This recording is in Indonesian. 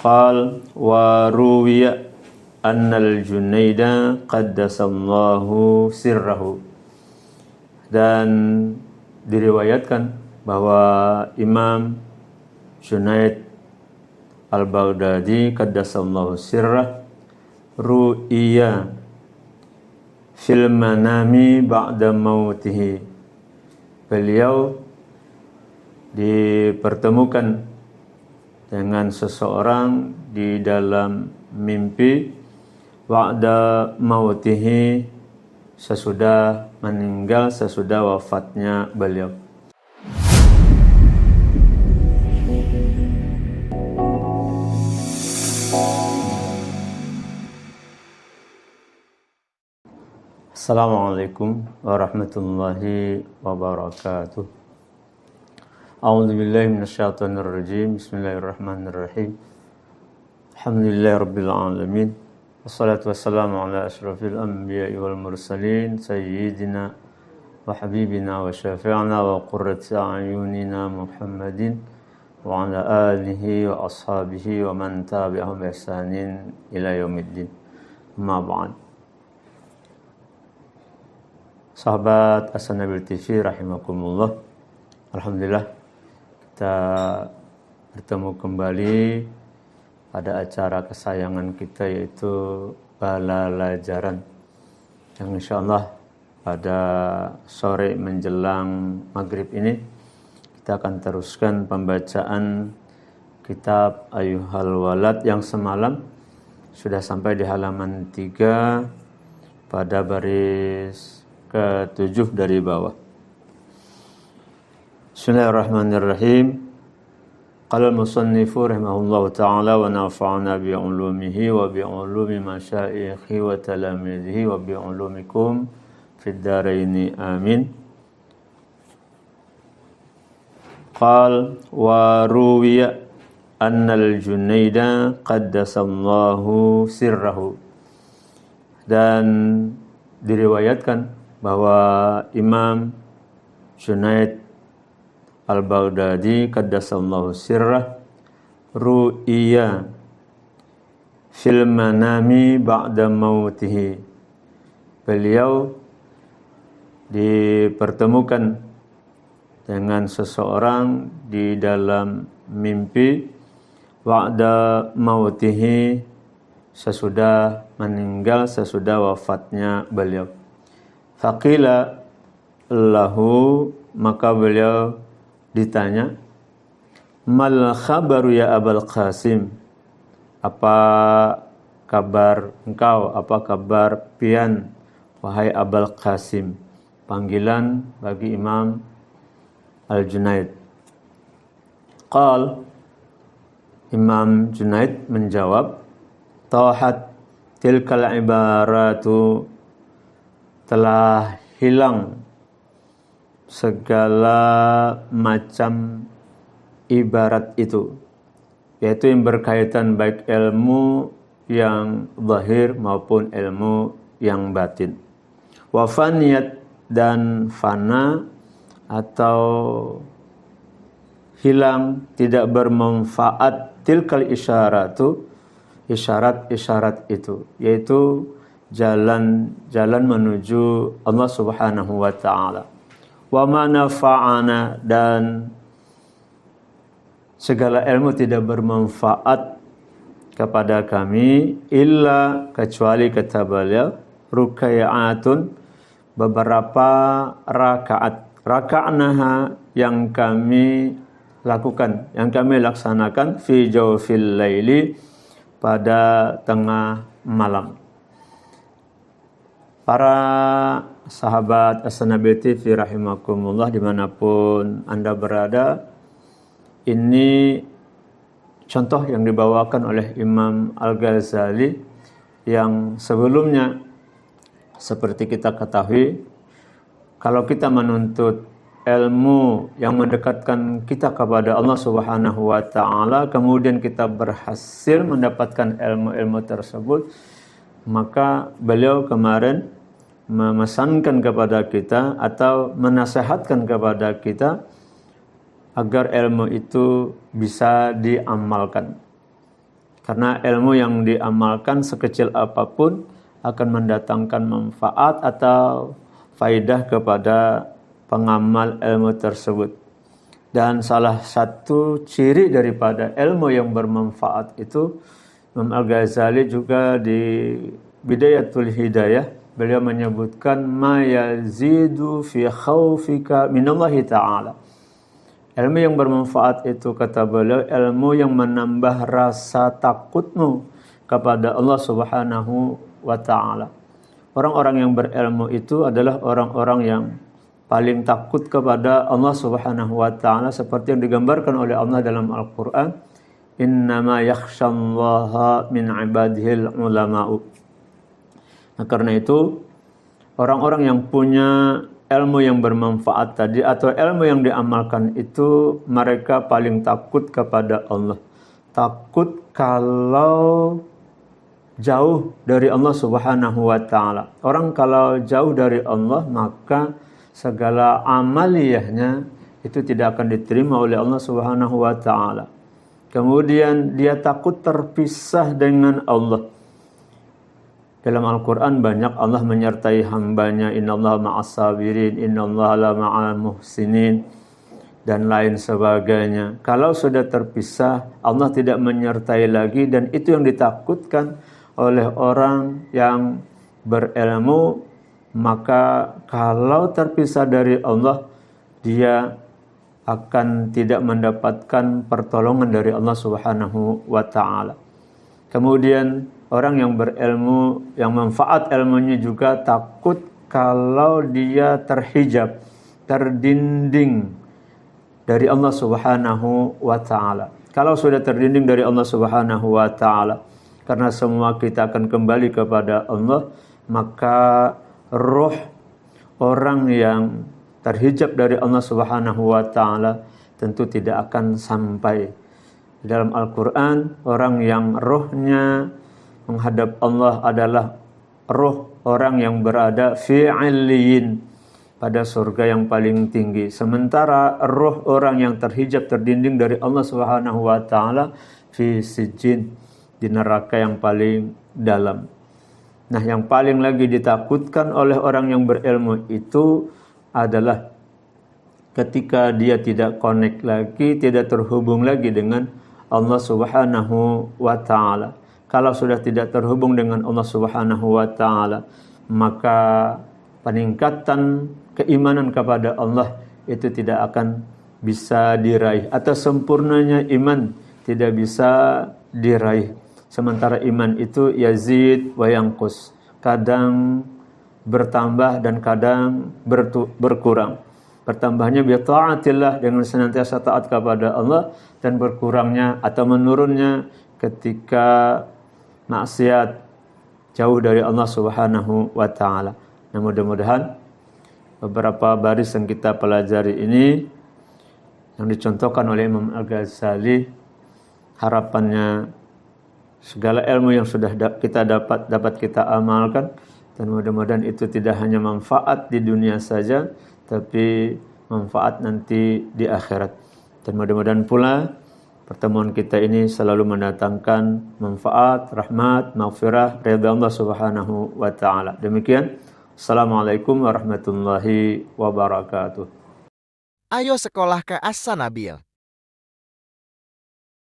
Qal wa ruwiya annal Junaida qaddasallahu sirrahu. Dan diriwayatkan bahwa Imam Junaid Al-Baghdadi qaddasallahu sirrah ru'iya fil manami ba'da mautihi. Beliau dipertemukan dengan seseorang di dalam mimpi ba'da mautihi, sesudah meninggal, sesudah wafatnya beliau. Assalamualaikum warahmatullahi wabarakatuh. A'udzu billahi minasyaitonir rajim. Bismillahirrahmanirrahim. Alhamdulillahirabbil alamin. Wassalatu wassalamu ala asyrafil anbiya'i wal mursalin sayyidina wa habibina wa syafi'ina wa qurrati a'yunina Muhammadin wa ala alihi wa ashabihi wa man tabi'ahum bi ihsanin ila yaumiddin. Amma ba'd. Sahabat As-Nabil TV rahimakumullah. Alhamdulillah kita bertemu kembali pada acara kesayangan kita, yaitu Balalajaran, yang insyaallah pada sore menjelang maghrib ini kita akan teruskan pembacaan kitab Ayyuhal Walad yang semalam sudah sampai di halaman 3 pada baris ke-7 dari bawah. Bismillahirrahmanirrahim. Qala al-musannifu rahimahullahu ta'ala wa nafa'ana bi 'ulumihi wa bi 'ulumi masyayikhi wa talamidhihi wa bi 'ulumikum fid dharaini amin. Qal wa ruwiya annal Junaida qaddasallahu sirrahu. Dan diriwayatkan bahwa Imam Junaid Al-Baghdadi qaddasallahu sirrah ru'iya fil manami ba'da mautihi. Beliau dipertemukan dengan seseorang di dalam mimpi ba'da mautihi, sesudah meninggal, sesudah wafatnya beliau. Faqila lahu, maka beliau ditanya, mal khabaru ya Abul Qasim, apa kabar engkau, apa kabar pian wahai Abul Qasim, panggilan bagi Imam Al-Junaid. Qal, Imam Junaid menjawab, tahat tilkal ibaratu, telah hilang segala macam ibarat itu, yaitu yang berkaitan baik ilmu yang zahir maupun ilmu yang batin. Wa faniyat, dan fana atau hilang, tidak bermanfaat, tilkal isyaratu, isyarat-isyarat itu, yaitu jalan menuju Allah Subhanahu wa ta'ala. Wa ma nafa'ana, dan segala ilmu tidak bermanfaat kepada kami, illa, kecuali kata beliau, rukai'atun, beberapa rakaat, raka'naha, yang kami lakukan, yang kami laksanakan, fi jawfil laili, pada tengah malam. Para sahabat As-Nabil TV rahimakumullah dimanapun Anda berada, ini contoh yang dibawakan oleh Imam Al-Ghazali, yang sebelumnya seperti kita ketahui, kalau kita menuntut ilmu yang mendekatkan kita kepada Allah Subhanahu wa ta'ala, kemudian kita berhasil mendapatkan ilmu-ilmu tersebut, maka beliau kemarin memesankan kepada kita atau menasihatkan kepada kita agar ilmu itu bisa diamalkan. Karena ilmu yang diamalkan sekecil apapun akan mendatangkan manfaat atau faidah kepada pengamal ilmu tersebut. Dan salah satu ciri daripada ilmu yang bermanfaat itu, Imam Al-Ghazali juga di Bidayatul Hidayah, beliau menyebutkan ma yazidu fi khaufika minallahi ta'ala. Ilmu yang bermanfaat itu, kata beliau, ilmu yang menambah rasa takutmu kepada Allah Subhanahu wa ta'ala. Orang-orang yang berilmu itu adalah orang-orang yang paling takut kepada Allah Subhanahu wa ta'ala, seperti yang digambarkan oleh Allah dalam Al-Quran, innama yakhshallaha min ibadihil ulama'u. Nah, karena itu orang-orang yang punya ilmu yang bermanfaat tadi atau ilmu yang diamalkan itu, mereka paling takut kepada Allah. Takut kalau jauh dari Allah Subhanahu wa ta'ala. Orang kalau jauh dari Allah, maka segala amaliyahnya itu tidak akan diterima oleh Allah Subhanahu wa ta'ala. Kemudian dia takut terpisah dengan Allah. Dalam Al-Quran banyak Allah menyertai hambanya, innallaha ma'as sabirin, innallaha la ma'al muhsinin, dan lain sebagainya. Kalau sudah terpisah, Allah tidak menyertai lagi, dan itu yang ditakutkan oleh orang yang berilmu. Maka kalau terpisah dari Allah, dia akan tidak mendapatkan pertolongan dari Allah Subhanahu wa ta'ala. Kemudian orang yang berilmu, yang manfaat ilmunya juga takut kalau dia terhijab, terdinding dari Allah Subhanahu wa ta'ala. Kalau sudah terdinding dari Allah Subhanahu wa ta'ala, karena semua kita akan kembali kepada Allah, maka roh orang yang terhijab dari Allah Subhanahu wa ta'ala tentu tidak akan sampai. Dalam Al-Quran, orang yang rohnya menghadap Allah adalah roh orang yang berada fi 'illiyin, pada surga yang paling tinggi. Sementara roh orang yang terhijab, terdinding dari Allah Subhanahu wa ta'ala fi sijjin, di neraka yang paling dalam. Nah, yang paling lagi ditakutkan oleh orang yang berilmu itu adalah ketika dia tidak connect lagi, tidak terhubung lagi dengan Allah Subhanahu wa ta'ala. Kalau sudah tidak terhubung dengan Allah Subhanahu wa ta'ala, maka peningkatan keimanan kepada Allah itu tidak akan bisa diraih, atau sempurnanya iman tidak bisa diraih. Sementara iman itu yazid wa yanqus, kadang bertambah dan kadang berkurang. Bertambahnya bi taatillah, dengan senantiasa taat kepada Allah, dan berkurangnya atau menurunnya ketika maksiat, jauh dari Allah Subhanahu wa ta'ala. Nah, mudah-mudahan beberapa baris yang kita pelajari ini yang dicontohkan oleh Imam Al-Ghazali, harapannya segala ilmu yang sudah kita dapat kita amalkan, dan mudah-mudahan itu tidak hanya manfaat di dunia saja, tapi manfaat nanti di akhirat. Dan mudah-mudahan pula pertemuan kita ini selalu mendatangkan manfaat, rahmat, maghfirah, ridha Allah Subhanahu wa ta'ala. Demikian. Assalamualaikum warahmatullahi wabarakatuh. Ayo sekolah ke As-Sanabil.